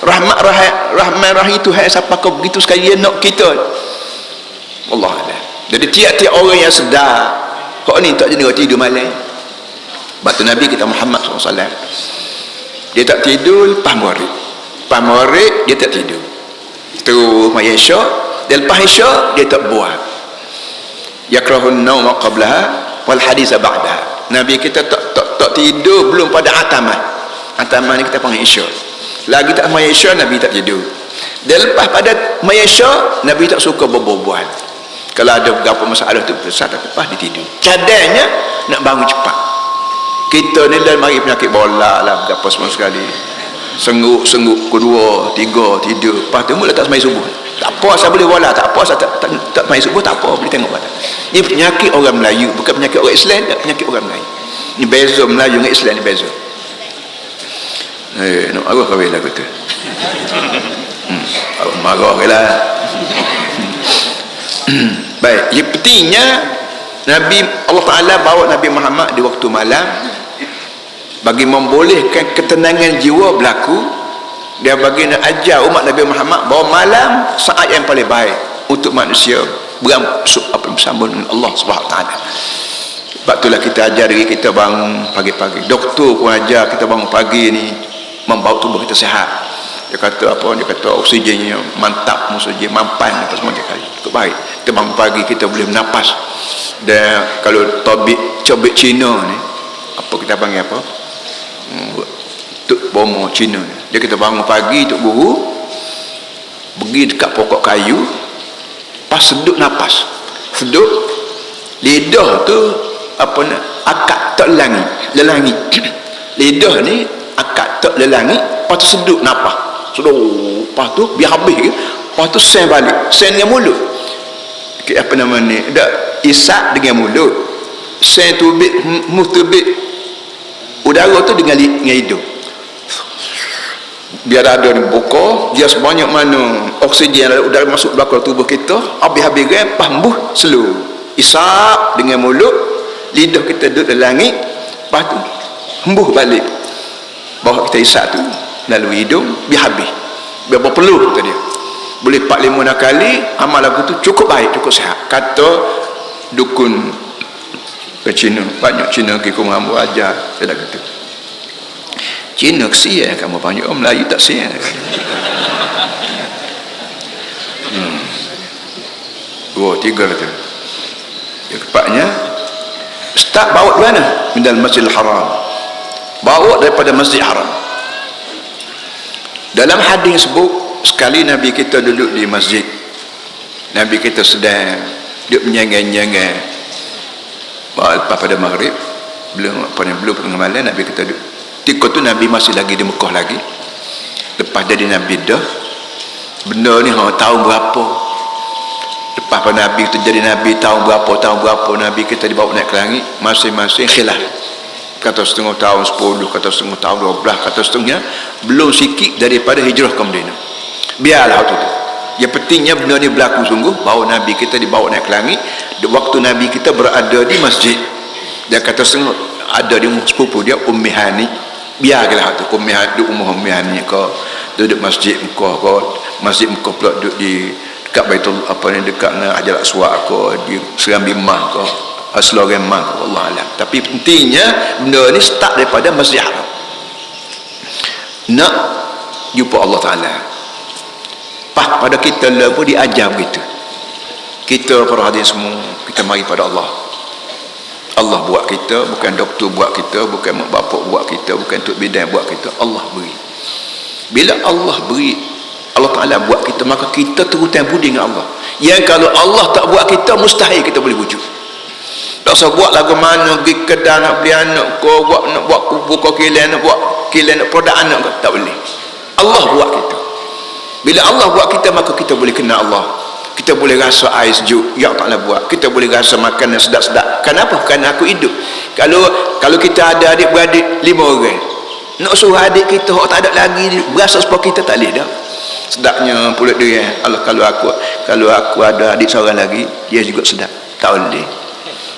rahmat rahim Tuhan siapa kau begitu sekali dia nak kita, Allah Allah. Jadi tiap-tiap orang yang sedar kau ni tak jadi tidur malam. Batu Nabi kita Muhammad SAW, dia tak tidur lepas maghrib dia tak tidur, terus maya isya, dan lepas isya dia tak buat. Yakrahun nauma qablaha wal haditha ba'daha. Nabi kita tak tidur belum pada ataman ni kita panggil isya. Lagi tak maya isya Nabi tak tidur. Dan lepas pada maya isya Nabi tak suka berbual. Kalau ada beberapa masalah tu besar tak lepas dia tidur. Cadangnya nak bangun cepat. Kita ni dah mari penyakit bola lah beberapa semua sekali. Sengguk kedua, tiga tidur. Lepas tu mula tak semai subuh. Tak apa saya boleh bola, tak apa saya tak semai subuh, tak apa boleh tengok pada. Ini penyakit orang Melayu, bukan penyakit orang Islam, tak penyakit orang Melayu. Ini beza Melayu dengan Islam ni beza. Nak marah kau lah kata. Marah lah. Baik, yang pentingnya Allah Ta'ala bawa Nabi Muhammad di waktu malam bagi membolehkan ketenangan jiwa berlaku. Dia bagi nak ajar umat Nabi Muhammad bahawa malam saat yang paling baik untuk manusia bersama dengan Allah Subhanahu Wa Ta'ala. Sebab itulah kita ajar diri kita bangun pagi-pagi. Doktor pun ajar kita bangun pagi ni membawa tubuh kita sihat. Dia kata apa? Dia kata oksigennya mantap, oksigen mampan apa semua dia kali. Cukup baik. Kita bangun pagi kita boleh bernapas. Dan kalau cobek Cina ni, apa kita panggil apa? Tuk bomo Cina ni. Dia kita bangun pagi tuk guru pergi dekat pokok kayu, pas sedut napas. Sedut lidah tu apa nak akak tak lelangi. Lidah ni akak tak lelangi, lepas tu sedut napas. Sedut, lepas tu biar habis ke, lepas tu sen balik, sen dengan mulut. Apa nama ni, dak isap dengan mulut, sen tu mutubik udara tu dengan hidung. Biar ada ni buka, dia sebanyak mana oksigen udara masuk belakang tubuh kita, habis-habis kan pambuh slow. Isap dengan mulut, lidah kita duduk dalam langit, lepas tu hembuh balik bawah kita isap tu lalu hidung, biar habis. Berapa perlu kata dia, boleh 4-5 kali amal lagu tu cukup baik, cukup sihat. Kata dukun ke Cina, banyak Cina ke kaum hamba ajar. Saya dah kata Cina kesian kamu, banyak orang Melayu tak sian. Dua, tiga kata. Yang keempatnya, start bawa di mana? Minal Masjidil Haram. Bawa daripada Masjid Haram. Dalam hadis sebut, sekali Nabi kita duduk di masjid. Nabi kita sedang duduk menyangai-nyangai. Lepas pada maghrib, belum tengah malam, Nabi kita duduk. Ketika tu Nabi masih lagi di Mekah lagi. Lepas jadi Nabi dah, benda ni tahun berapa, lepas pada Nabi kita jadi Nabi tahun berapa Nabi kita dibawa naik ke langit, masing-masing khilaf. Kata setengah tahun 10, kata setengah tahun 12, kata setengah belum sikit daripada hijrah ke Madinah. Biarlah waktu tu. Yang pentingnya benda ni berlaku sungguh, bahawa Nabi kita dibawa naik ke langit waktu Nabi kita berada di masjid. Dia kata setengah ada di sepupu dia Ummi Hani. Biarlah tu Ummi Hani ke duduk masjid Mekah ke, masjid Mekah pula duduk di dekat Baitul apa ni, dekat Hajar Aswad ke, di Serambi Mah ke, Aslogan Mah ke, Allah alam. Tapi pentingnya benda ni start daripada Masjid Haram. Nak jumpa Allah Ta'ala. Pada kita lah pun diajar begitu. Kita para hadirin semua, kita mari pada Allah. Allah buat kita, bukan doktor buat kita, bukan mak bapak buat kita, bukan tok bidan buat kita. Allah beri. Bila Allah beri, Allah Ta'ala buat kita, maka kita terhutang budi dengan Allah. Yang kalau Allah tak buat kita, mustahil kita boleh wujud. Tak usah buat lagu mana, pergi kedai nak beli anak kau, nak buat buka kilang, nak buat kilang, nak produk anak kau, tak boleh. Allah buat kita. Bila Allah buat kita, maka kita boleh kenal Allah. Kita boleh rasa air sejuk yang Allah buat. Kita boleh rasa makanan sedap-sedap. Kenapa? Kerana aku hidup. Kalau kita ada adik-beradik 5 orang, nak suruh adik kita tak ada lagi berasa seperti kita, tak boleh dah. Sedapnya pulut dia. Kalau aku ada adik seorang lagi, dia juga sedap. Tak boleh.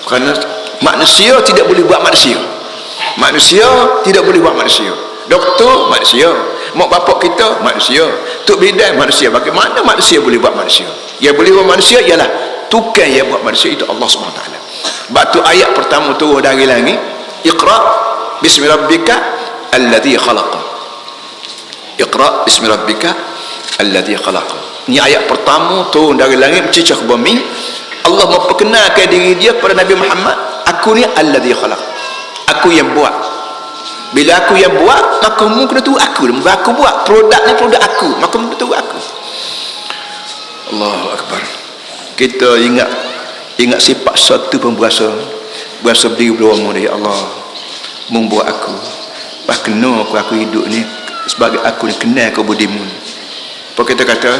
Kerana manusia tidak boleh buat manusia. Manusia tidak boleh buat manusia. Doktor manusia, mak bapak kita manusia, tok bidan manusia. Bagaimana manusia boleh buat manusia? Yang boleh buat manusia ialah tukang yang buat manusia, itu Allah SWT. Sebab tu ayat pertama turun dari langit, Iqra bismi rabbika alladhi khalaqa. Iqra bismi rabbika alladhi khalaqa. Ini ayat pertama turun dari langit mencicah ke bumi. Allah memperkenalkan diri dia kepada Nabi Muhammad, aku ni alladhi khalaq, aku yang buat. Bila aku yang buat, maka kamu kena tahu aku. Aku buat produk ni, produk aku, maka kamu kena tahu aku. Allahu Akbar. Kita ingat sifat satu pun berasa berdiri berdoa dia, ya Allah, membuat aku, pas kena aku hidup ni sebagai aku ni, kenal kau budimu ni. Apa kita kata,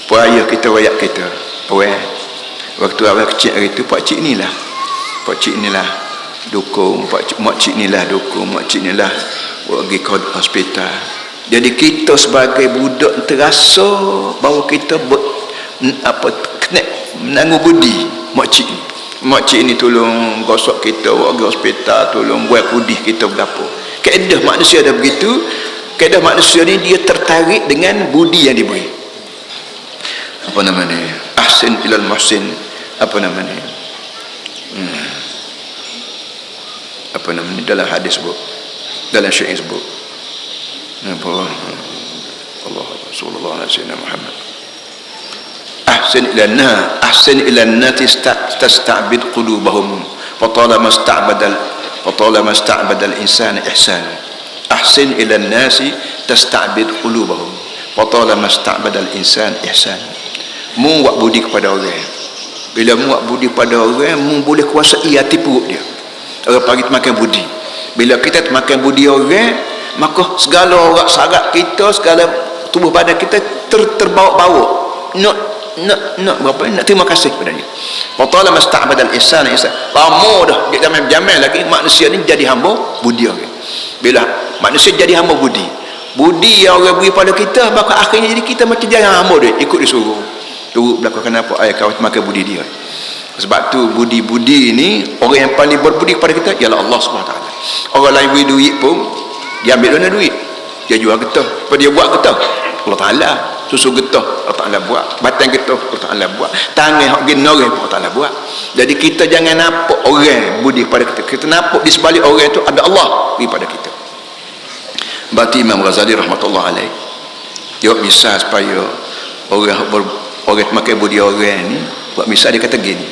apa ayah kita, wayak kita, waktu awal kecil hari tu, pak cik ni lah dukung makcik ni lah, dukung makcik ni lah pergi ke hospital. Jadi kita sebagai budak terasa bahawa kita kena menanggung budi makcik ni tolong gosok kita pergi hospital, tolong buat budi kita berapa. Kaedah manusia dah begitu. Kaedah manusia ni dia tertarik dengan budi yang diberi. Apa namanya? Ahsin ilal muhsin. Apa namanya? Apa namanya? Dalam hadis sebut, dalam syair sebut. Apa? Allah Rasulullah Sayyidina Muhammad. Ahsin ilan nati tasta'bid qulubahum fatalama ista'bada al-insan ihsan. Ahsin ilan nasi tasta'bid qulubahum fatalama ista'bada al-insan ihsan. Mu buat budi kepada orang. Bila mu buat budi kepada orang, mu boleh kuasai hati perut dia. Orang panggil makan budi. Bila kita makan budi orang, maka segala orang sarap kita, segala tubuh badan kita terbawa-bawa. Nak berapa? Nak terima kasih kepada dia. Fatala masta'badal ihsan ihsan. Lama dah dia jamin lagi manusia ni jadi hamba budi orang. Bila manusia jadi hamba budi yang orang beri pada kita, maka akhirnya jadi kita macam jangan hamba dia, ikut disuruh. Turut belakang kenapa ayah kau makan budi dia. Sebab tu budi-budi ni orang yang paling berbudi kepada kita ialah Allah SWT. Orang lain beri duit pun dia ambil dana duit, dia jual getah. Apa dia buat getah? Allah Ta'ala. Susu getah Allah Ta'ala buat, batang getah Allah Ta'ala buat, tangan hak genoreh Allah Ta'ala buat. Jadi kita jangan nampak orang budi pada kita, kita nampak di sebalik orang itu ada Allah beri pada kita. Berarti Imam Ghazali rahmatullah alaih dia buat misal supaya orang makan budi orang ni. Buat misal dia kata gini,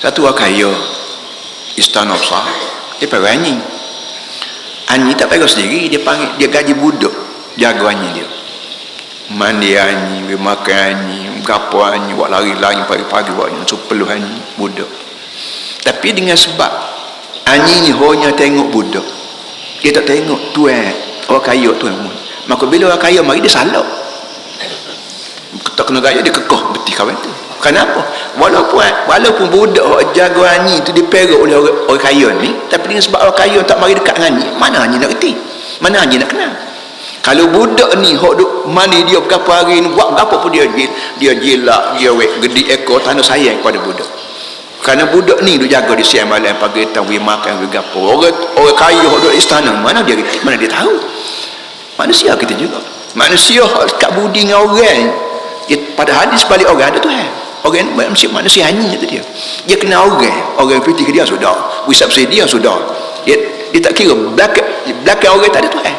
satu orang kaya istana besar, dia panggil anjing tak pegang sendiri, dia panggil, dia gaji budak jaga anjing dia, mandi anjing, makan anjing, berapa anjing, buat lari-lari pagi-pagi, buat anjing, peluh anjing budak. Tapi dengan sebab anjing ni hanya tengok budak, dia tak tengok tuan orang kaya tuan, maka bila orang kaya mari dia salah, tak kena gaya, dia kekeh beti kawan tu. Kenapa? Walaupun budak jaga anjing tu diperok oleh orang kaya ni, tapi dengan sebab orang kaya tak mari dekat dengan anjing, mana anjing nak reti, mana anjing nak kenal. Kalau budak ni hok duk mandi dia berapa hari ni, buat apa pun dia jilak, dia gedi ekor, tak ada sayang kepada budak. Kerana budak ni duk jaga di siang malam pagi petang, we makan we gapo. Orang kaya hok duk istana, mana dia reti, mana dia tahu. Manusia kita juga, manusia kat budi dengan orang dia, pada hadis balik orang ada Tuhan. Orang manusia hanya tu dia kenal orang putih dia sudah, wisap dia sudah, dia tak kira belakang orang tak ada Tuhan.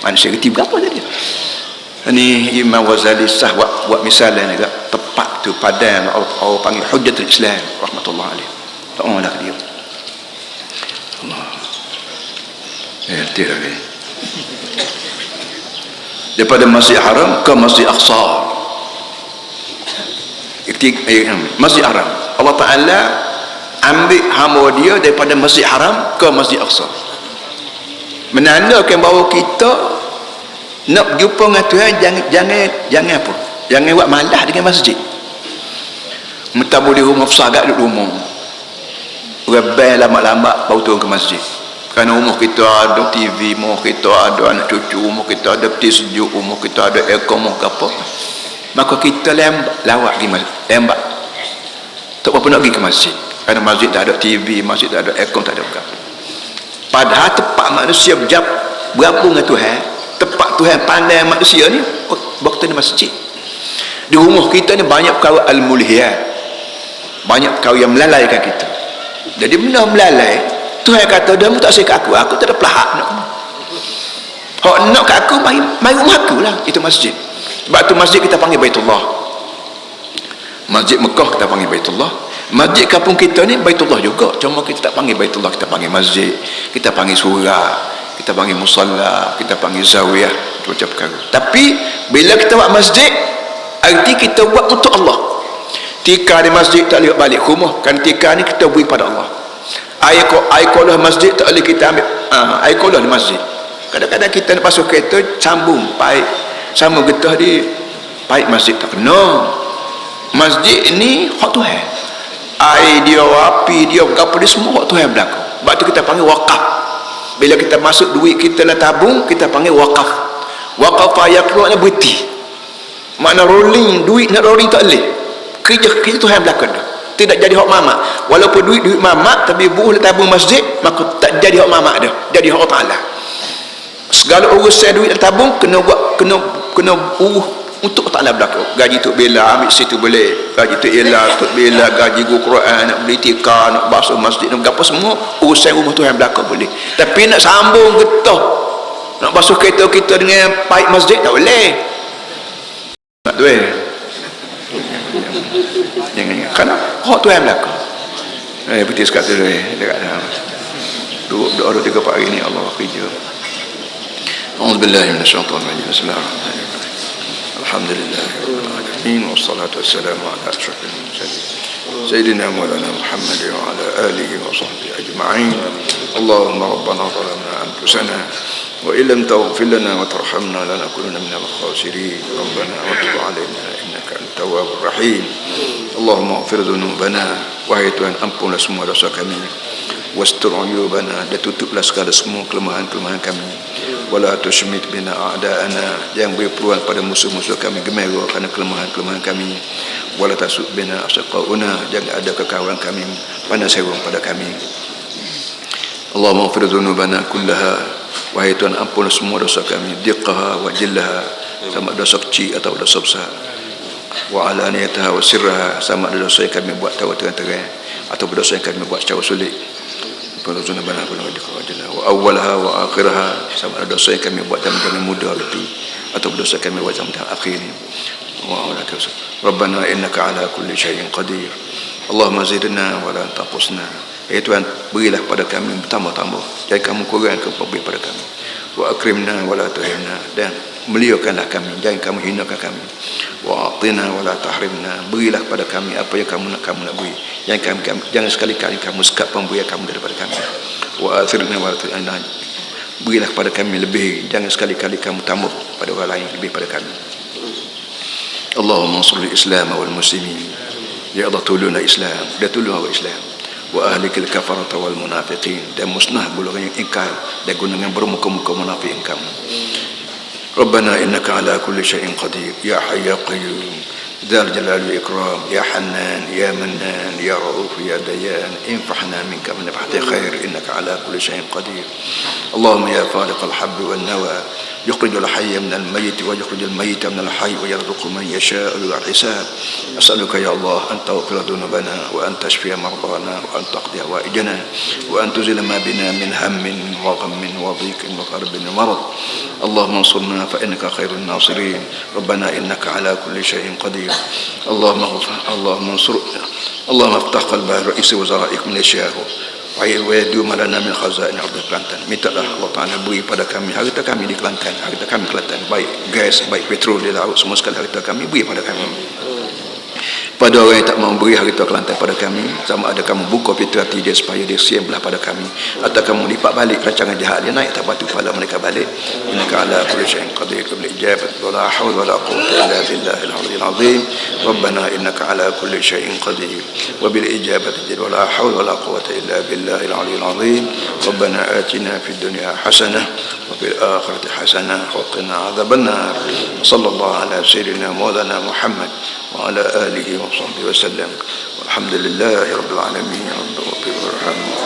Manusia reti berapa tadi. Ini Imam Ghazali sah buat misalan juga tepat tu padan orang panggil Hujjatul Islam rahmatullah alaih. Tak mahulah dia Allah tidak lagi daripada Masjid Haram ke Masjid Aqsa. Masjid Haram, Allah Ta'ala ambil hamba dia daripada Masjid Haram ke Masjid Aqsa, menandakan bahawa kita nak jumpa dengan Tuhan jangan apa, jangan buat malah dengan masjid. Mentah boleh rumah pesagak duduk rumah, rebel lambat-lambat baru turun ke masjid. Kerana rumah kita ada TV, rumah kita ada anak cucu, rumah kita ada peti sejuk, rumah kita ada aircon, rumah apa, maka kita lawak pergi masjid, lambat tak apa nak pergi ke masjid. Kerana masjid tak ada TV, masjid tak ada aircon, tak ada apa. Padahal tempat manusia bergabung dengan Tuhan, tempat Tuhan pandai manusia ni waktu di masjid. Di rumah kita ni banyak perkara al-mulhiyat, banyak perkara yang melalaikan kita. Jadi benda melalai, Tuhan kata dia tak saya kat aku tak ada pelahak nak. Hak nak kat aku mari rumah aku lah, itu masjid. Sebab tu masjid kita panggil Baitullah. Masjid Mekah kita panggil Baitullah. Masjid kampung kita ni Baitullah juga, cuma kita tak panggil Baitullah, kita panggil masjid, kita panggil surah, kita panggil musalla, kita panggil zawiyah, macam perkara. Tapi bila kita buat masjid, arti kita buat untuk Allah. Tika di masjid tak boleh balik ke rumah, kan tika ni kita beri pada Allah. Air kolah masjid tak boleh kita ambil, air kolah di masjid. Kadang-kadang kita nak pasuk kereta sambung paip sama getah di paip masjid, tak kena. Masjid ni hak Tuhan. air dia, api dia, apa dia semua Tuhan berlaku. Sebab tu kita panggil wakaf. Bila kita masuk duit kita lah tabung, kita panggil wakaf. Wakaf ayat keluarnya berhenti. Makna rolling, duit nak rolling tak boleh. Kerja Tuhan berlaku tu. Tidak jadi hak mamak. Walaupun duit mamak, tapi buah tabung masjid, maka tak jadi hak mamak dah. Jadi hak Allah Ta'ala. Segala urusan duit dan tabung kena buat, kena urus untuk Allah Ta'ala berlaku. Gaji tu bela, ambil situ boleh. Gaji tu ialah, tu bela, gaji guru Quran, nak beli tikar, nak basuh masjid, nak apa semua, urusan rumah Tuhan berlaku boleh. Tapi nak sambung getah, nak basuh kereta kita dengan paip masjid, tak boleh. Tak boleh. Jangan kerana hak Tuhan berlaku. Betul sekali dekat dalam doa 3-4 hari ni Allah kerja. A'udzubillahi minasyaitonir rajim. Bismillahirrahmanirrahim. Alhamdulillahirabbil alamin wassalatu wassalamu ala asyrafil mursalin sayyidina maulana Muhammad wa ala alihi wa sahbihi ajma'in. Allahumma rabbana zalamna anfusana wa illam taghfir lana wa tarhamna lanakunanna minal khasirin. Rabbana wa tub 'alaina innaka antat tawwabur rahim. Allahumma ighfir dhunubana, wahai Tuhan ampunlah semua dosa kami, wastur uyubana, dan tutuplah segala semua kelemahan-kelemahan kami, wala tushmit bina a'da'ana, jangan beri peluang pada musuh-musuh kami gemera kerana kelemahan-kelemahan kami, wala tasud bina asqauna, jangan ada kekawan kami panas serong pada kami. Allahumma ighfir dhunubana kullaha, wahai Tuhan ampunlah semua dosa kami, diqqaha wa jillaha, sama dosa kecil atau dosa besar, wa alaniyataha wa sirraha, sama ada dosa yang kami buat tahu terang-terang atau dosa yang kami buat secara sulit. Falazuna bana wa awwalaha wa akhiraha, sama ada dosa yang kami buat dalam muda itu atau dosa yang kami buat dalam akhir ini. Wa Rabbana innaka ala kulli syai'in qadir. Allahumma zidna wa la tanqusna. Ya Tuhan, berilah pada kami bertambah-tambah, jangan kamu kurang beri pada kami. Wa akrimna wa la tuhinna, dan muliakanlah kami, jangan kamu hinakan kami. Wa atina wa la tahrimna, berilah pada kami apa yang kamu nak beri, jangan sekali-kali kamu sekat pemberian kamu daripada kami. Wa athirna wa la tu'inna, berilah pada kami lebih, jangan sekali-kali kamu tambah pada orang lain lebih pada kami. Allahumma salli Islam wal muslimin, ya Allah tolonglah Islam dan tolong orang Islam, wa ahlikil kafarata wal munafiqin, dan musnah golongan yang ingkar dan golongan bermuka-muka munafik kamu. Rabbana innaka ala kulli syai'in qadir, ya hayy ya qayyum, dzal jalali wal ikram, ya hannan ya mannan ya rauf ya dayan, infahna minka min bahti khair innaka ala kulli syai'in qadir. Allahumma ya faliqal habbi wan nawa, yukhrijul hayya minal mayyit wa yukhrijul mayyita minal hayy wa yarzuqu man yasha'u bighayri hisab. As'aluka ya Allah an taghfira dhunubana wa an tashfiya mardana wa an taqdi hawaijana wa an tuzila ma bina min hammin wa ghammin wa dhiqin wa karbin wa marad. Allahumma ansurna fa innaka khairun nasirin. Rabbana innaka ala kulli syai'in qadir. Allahumma ansur, Allahumma iftah qalba ra'is wazara'ik min asyahu wa yadu malana min khazain ardh Kelantan. Mintalah Allah Ta'ala beri pada kami harta kami di Kelantan, harta kami Kelantan, baik gas, baik petrol di laut, semua sekali harta kami beri pada kami. Pada orang yang tak mau beri harta Kelantan pada kami, sama ada kamu buka pintu hati dia supaya dia siam belah pada kami, atau kamu lipat balik rancangan jahat dia, naik tak batu kepala mereka balik. Innaka ala kulli syai'in qadir, bil ijabat wa la hawla wa la quwwata illa billahil aliyyil azim. Rabbana innaka ala kulli syai'in qadir wa bil ijabati wa la hawla wa la quwwata illa billahil aliyyil azim. Rabbana atina fid dunya hasanah wa fil akhirati hasanah wa qina adzabannar. Sallallahu ala sayyidina maulana Muhammad wa ala alihi wa sahbihi wa sallam. Walhamdulillahi rabbil alamin. Rabbil alamin.